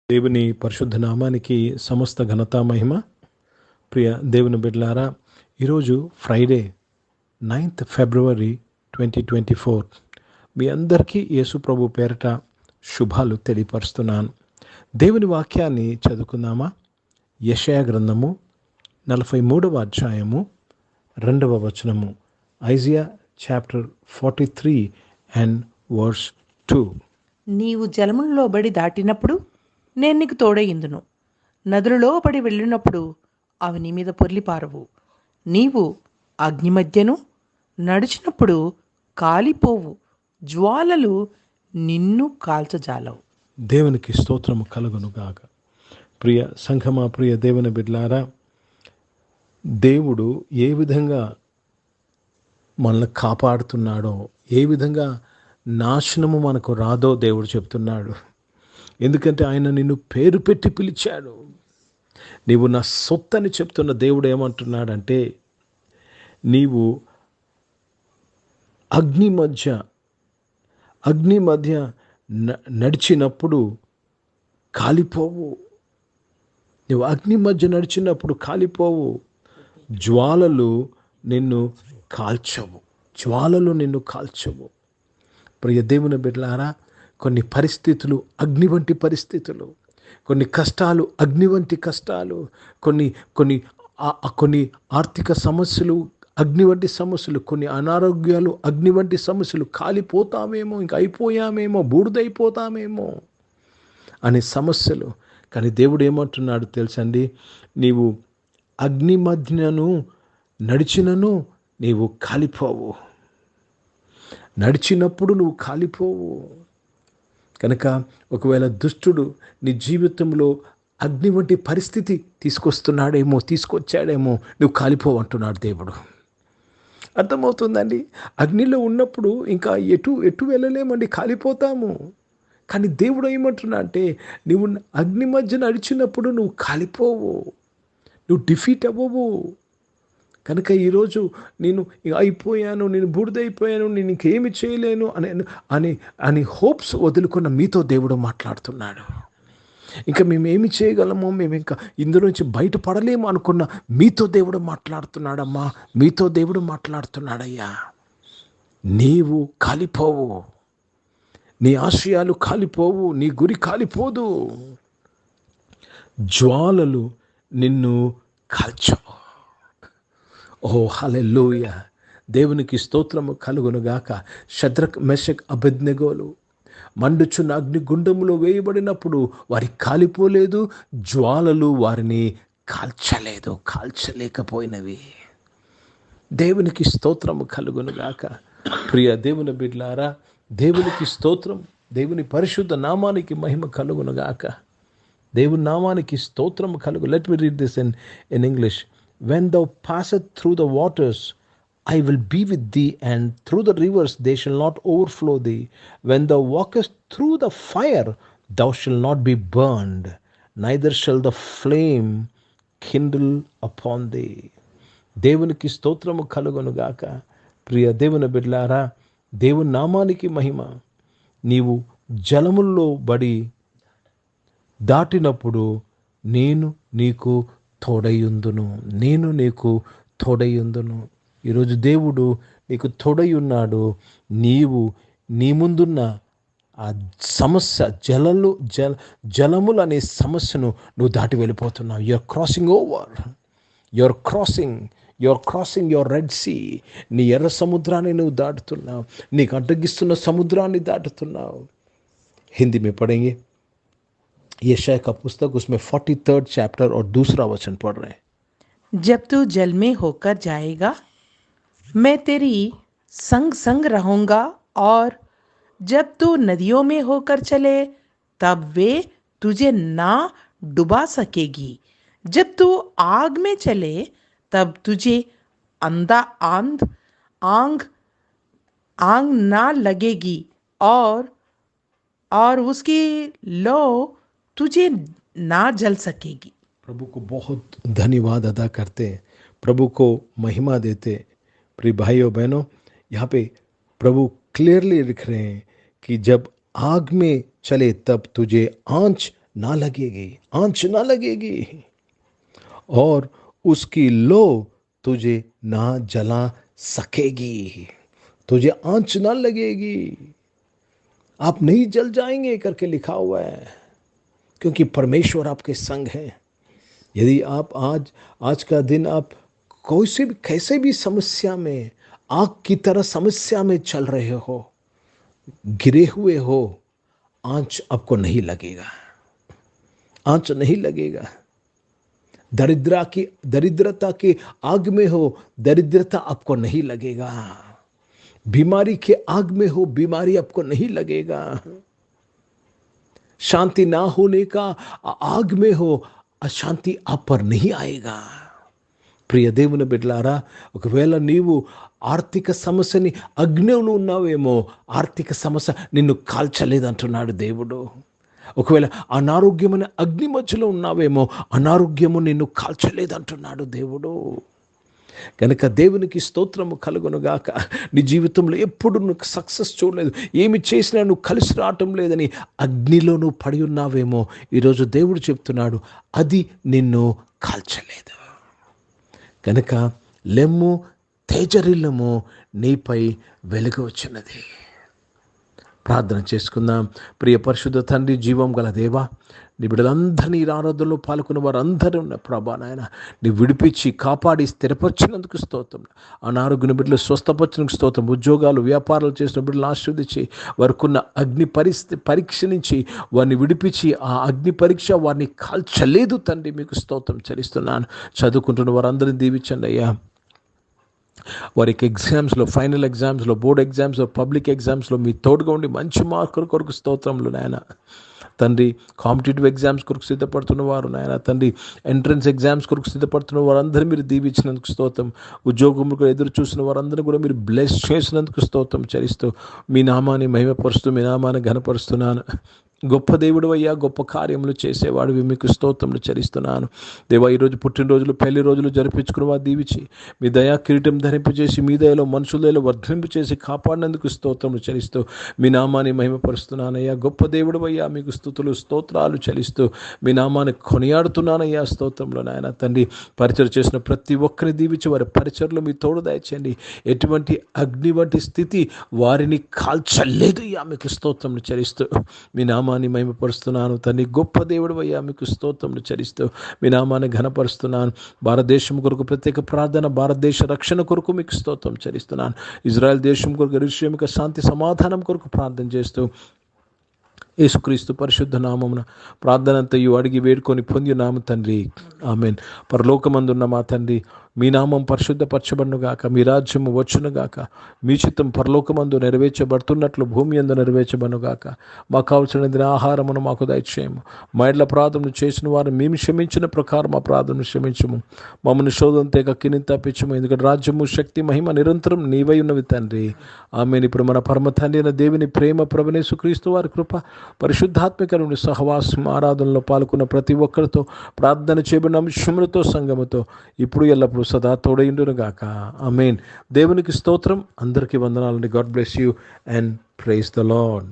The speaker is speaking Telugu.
దేవుని పరిశుద్ధ నామానికి సమస్త ఘనత మహిమ. ప్రియ దేవుని బిడ్డలారా, ఈరోజు ఫ్రైడే 9th ఫిబ్రవరి 2024. మీ అందరికీ యేసు ప్రభు పేరట శుభాలు తెలియపరుస్తున్నాను. దేవుని వాక్యాన్ని చదువుకుందామా? యెషయా గ్రంథము 43వ అధ్యాయము 2వ వచనము. Isaiah chapter 43 and verse 2. నీవు జలములలో బడి దాటినప్పుడు నేను నీకు తోడయిందును, నదులలో పడి వెళ్ళినప్పుడు అవి నీ మీద పొర్లిపారవు. నీవు అగ్ని మధ్యను నడిచినప్పుడు కాలిపోవు, జ్వాలలు నిన్ను కాల్చజాలవు. దేవునికి స్తోత్రము కలుగును గాక. ప్రియ సంఘమా, ప్రియ దేవుని బిడ్డలారా, దేవుడు ఏ విధంగా మనల్ని కాపాడుతున్నాడో, ఏ విధంగా నాశనము మనకు రాదో దేవుడు చెప్తున్నాడు. ఎందుకంటే ఆయన నిన్ను పేరు పెట్టి పిలిచాడు. నీవు నా సొత్తని చెప్తున్న దేవుడు ఏమంటున్నాడంటే, నీవు అగ్ని మధ్య నడిచినప్పుడు కాలిపోవు. నువ్వు అగ్ని మధ్య నడిచినప్పుడు కాలిపోవు, జ్వాలలు నిన్ను కాల్చవు. ప్రియ దేవుని బిడ్డలారా, కొన్ని పరిస్థితులు అగ్ని వంటి పరిస్థితులు, కొన్ని కష్టాలు అగ్ని వంటి కష్టాలు, కొన్ని ఆర్థిక సమస్యలు అగ్ని వంటి సమస్యలు, కొన్ని అనారోగ్యాలు అగ్ని వంటి సమస్యలు. కాలిపోతామేమో, ఇంక అయిపోయామేమో, బూడిదైపోతామేమో అనే సమస్యలు. కానీ దేవుడు ఏమంటున్నాడు తెలుసండి? నీవు అగ్ని మధ్యను నడిచినను నీవు కాలిపోవు. నడిచినప్పుడు నువ్వు కాలిపోవు. కనుక ఒకవేళ దుష్టుడు నీ జీవితంలో అగ్ని వంటి పరిస్థితి తీసుకొచ్చాడేమో, నువ్వు కాలిపోవు అంటున్నాడు దేవుడు. అర్థమవుతుందండి? అగ్నిలో ఉన్నప్పుడు ఇంకా ఎటు వెళ్ళలేమండి, కాలిపోతాము. కానీ దేవుడు ఏమంటున్నా అంటే, నువ్వు అగ్ని మధ్య నడిచినప్పుడు నువ్వు కాలిపోవు, నువ్వు డిఫీట్ అవ్వవు. కనుక ఈరోజు నేను అయిపోయాను, నేను బూడిదైపోయాను, నేను ఇంకేమి చేయలేను అని హోప్స్ వదులుకున్న మీతో దేవుడు మాట్లాడుతున్నాడు. ఇంకా మేమేమి చేయగలమో, మేము ఇంకా ఇందులోంచి బయటపడలేము అనుకున్న మీతో దేవుడు మాట్లాడుతున్నాడమ్మా, మీతో దేవుడు మాట్లాడుతున్నాడయ్యా. నీవు కాలిపోవు, నీ ఆశయాలు కాలిపోవు, నీ గురి కాలిపోదు, జ్వాలలు నిన్ను కాల్చవు. ఓ హల్లెలూయా! దేవునికి స్తోత్రము కలుగునుగాక. షద్రక్, మెషక్, అబేద్నెగోలు మండుచున్న అగ్నిగుండములో వేయబడినప్పుడు వారికి కాలిపోలేదు, జ్వాలలు వారిని కాల్చలేకపోయినవి. దేవునికి స్తోత్రము కలుగునుగాక. ప్రియ దేవుని బిడ్డలారా, దేవునికి స్తోత్రం. దేవుని పరిశుద్ధ నామానికి మహిమ కలుగునుగాక. దేవుని నామానికి స్తోత్రము కలుగు. Let me read this in English. When thou passest through the waters, I will be with thee, and through the rivers they shall not overflow thee. When thou walkest through the fire, thou shalt not be burned, neither shall the flame kindle upon thee. దేవునికి స్తోత్రము కలుగునుగాక. ప్రియ దేవుని బిడ్డలారా, దేవుని నామానికి మహిమ. నీవు జలముల్లో బడి దాటినప్పుడు నేను నీకు తోడయ్యుందును. ఈరోజు దేవుడు నీకు తోడయ్యున్నాడు. నీవు నీ ముందున్న ఆ సమస్య, జలములు అనే సమస్యను నువ్వు దాటి వెళ్ళిపోతున్నావు. You're crossing your red sea. నీ ఎర్ర సముద్రాన్ని నువ్వు దాటుతున్నావు, నీకు అడ్డగిస్తున్న సముద్రాన్ని దాటుతున్నావు. హిందీ में पढ़ेंगे यशाया का पुस्तक, उसमें 43rd चैप्टर और 2रा वचन पढ़ रहे हैं. जब तू जल में होकर जाएगा, मैं तेरी संग रहूंगा, और जब तू नदियों में होकर चले, तब वे तुझे ना डुबा सकेगी. जब तू आग में चले, तब तुझे आग ना लगेगी, और उसकी लो तुझे ना जल सकेगी. प्रभु को बहुत धन्यवाद अदा करते हैं, प्रभु को महिमा देते। प्रिय भाइयों बहनों, यहाँ पे प्रभु क्लियरली लिख रहे हैं कि जब आग में चले तब तुझे आंच ना लगेगी, आंच ना लगेगी, और उसकी लो तुझे ना जला सकेगी। तुझे आंच ना लगेगी, आप नहीं जल जाएंगे करके लिखा हुआ है, क्योंकि परमेश्वर आपके संग है। यदि आप आज का दिन आप कोई से भी कैसे भी समस्या में, आग की तरह समस्या में चल रहे हो, गिरे हुए हो, आंच आपको नहीं लगेगा, आंच नहीं लगेगा। दरिद्रता की आग में हो, दरिद्रता आपको नहीं लगेगा। बीमारी के आग में हो, बीमारी आपको नहीं लगेगा। शांति ना होने का आग में हो, అశాంతి आप पर नहीं आएगा। ప్రియ దేవుని బిడ్డలారా, ఒకవేళ నీవు ఆర్థిక సమస్యని అగ్నిలో ఉన్నావేమో, ఆర్థిక సమస్య నిన్ను కాల్చలేదంటున్నాడు దేవుడు. ఒకవేళ అనారోగ్యమైన అగ్ని మధ్యలో ఉన్నావేమో, అనారోగ్యము నిన్ను కాల్చలేదంటున్నాడు దేవుడు. కనుక దేవునికి స్తోత్రము కలుగునుగాక. నీ జీవితంలో ఎప్పుడు నువ్వు సక్సెస్ చూడలేదు, ఏమి చేసినా నువ్వు కలిసి రావటం లేదని అగ్నిలో నువ్వు పడి ఉన్నావేమో, ఈరోజు దేవుడు చెప్తున్నాడు, అది నిన్ను కాల్చలేదు. కనుక లెమ్ము, తేజరిల్లము, నీపై వెలుగు వచ్చినది. ప్రార్థన చేసుకుందాం. ప్రియ పరిశుద్ధ తండ్రి, జీవం గల దేవా, నీ బిడ్డలందరినీ ఆరాధనలో పాల్గొన్న వారందరూ ఉన్న ప్రభా నాయన, నీ విడిపించి కాపాడి స్థిరపరిచినందుకు స్తోత్రం. అనారోగ్య బిడ్డలు స్వస్థపరిచినందుకు స్తోత్రం. ఉద్యోగాలు వ్యాపారాలు చేసిన బిడ్డలు ఆశీర్వదించి వారికున్న అగ్ని పరీక్ష నుంచి వారిని విడిపించి ఆ అగ్ని పరీక్ష వారిని కాల్చలేదు తండ్రి, మీకు స్తోత్రం చెల్లిస్తున్నాను. చదువుకుంటున్న వారందరినీ దీవించండి అయ్యా. వారికి ఎగ్జామ్స్లో, ఫైనల్ ఎగ్జామ్స్లో, బోర్డ్ ఎగ్జామ్స్లో, పబ్లిక్ ఎగ్జామ్స్లో మీ తోడుగా ఉండి మంచి మార్కుల కొరకు స్తోత్రములు నాయన తండ్రి. కాంపిటేటివ్ ఎగ్జామ్స్ కొరకు సిద్ధపడుతున్న వారు నాయన తండ్రి, ఎంట్రన్స్ ఎగ్జామ్స్ కొరకు సిద్ధపడుతున్న వారందరూ మీరు దీవించినందుకు స్తోత్రం. ఉద్యోగములకు ఎదురు చూసిన వారందరూ కూడా మీరు బ్లెస్ చేసినందుకు స్తోత్రం చెల్లిస్తూ మీ నామాన్ని మహిమపరుస్తూ మీ నామాన్ని ఘనపరుస్తున్నాను. గొప్ప దేవుడు అయ్యా, గొప్ప కార్యములు చేసేవాడివి, మీకు స్తోత్రములు చెల్లిస్తున్నాను దేవా. ఈరోజు పుట్టినరోజులు, పెళ్లి రోజులు జరిపించుకుని వారు దీవించి మీ దయా కిరీటం ధరింపజేసి మీ దయలో మనుషుల దయలో వర్ధింపు చేసి కాపాడినందుకు స్తోత్రములు చెల్లిస్తూ మీ నామాన్ని మహిమపరుస్తున్నానయ్యా. గొప్ప దేవుడు అయ్యా, మీకు స్తుతులు స్తోత్రాలు చెల్లిస్తూ మీ నామాన్ని కొనియాడుతున్నానయ్యా. స్తోత్రంలో నాయన తండ్రి, పరిచయం చేసిన ప్రతి ఒక్కరిని దీవించి వారి పరిచయలో మీ తోడు దయచేయండి. ఎటువంటి అగ్ని వంటి స్థితి వారిని కాల్చలేదు అయ్యా, మీకు స్తోత్రములు చెల్లిస్తూ మీ నామాన్ని మహిమపరుస్తున్నాను తండ్రి. గొప్ప దేవుడు అయ్యా, మీకు స్తోత్రములు చెల్లిస్తూ మీ నామాన్ని ఘనపరుస్తున్నాను. భారతదేశం కొరకు ప్రత్యేక ప్రార్థన, భారతదేశ రక్షణ కొరకు మీకు స్తోత్రం చెల్లిస్తున్నాను. ఇజ్రాయెల్ దేశం కొరకు, యెరూషలేము యొక్క శాంతి సమాధానం కొరకు ప్రార్థన చేస్తూ యేసుక్రీస్తు పరిశుద్ధ నామమున ప్రార్థనంతయు అడిగి వేడుకొని పొంది నామ తండ్రి, ఆమెన్. పరలోకమందున్న మా తండ్రి, మీ నామం పరిశుద్ధపరచబడునుగాక, మీ రాజ్యము వచ్చునుగాక, మీ చిత్తం పరలోకమందు నెరవేర్చబడుతున్నట్లు భూమి యందు నెరవేర్చబడునుగాక. మాకు కావలసిన ఆహారమును మాకు దయచేయము. మా ఇళ్ళ ప్రార్థనలు చేసిన వారు మేము క్షమించిన ప్రకారం మా ప్రార్థనలు క్షమించము. మమ్మల్ని శోధన తెగ కిని తప్పించము, ఎందుకంటే రాజ్యము, శక్తి, మహిమ నిరంతరం నీవై ఉన్నవి తండ్రి, ఆమెన్. ఇప్పుడు మన పరమ తండ్రి అయిన దేవుని ప్రేమ, ప్రభువైన యేసుక్రీస్తు వారి కృప, పరిశుద్ధాత్మికమైన సహవాసం, ఆరాధనలో పాల్గొన్న ప్రతి ఒక్కరితో, ప్రార్థన చేయబడిన అంశములతో, సంగముతో ఇప్పుడు ఎల్లప్పుడు సదా తోడైండును గాక, ఆమేన్. దేవునికి స్తోత్రం. అందరికీ వందనాలండి. God bless you and praise the lord.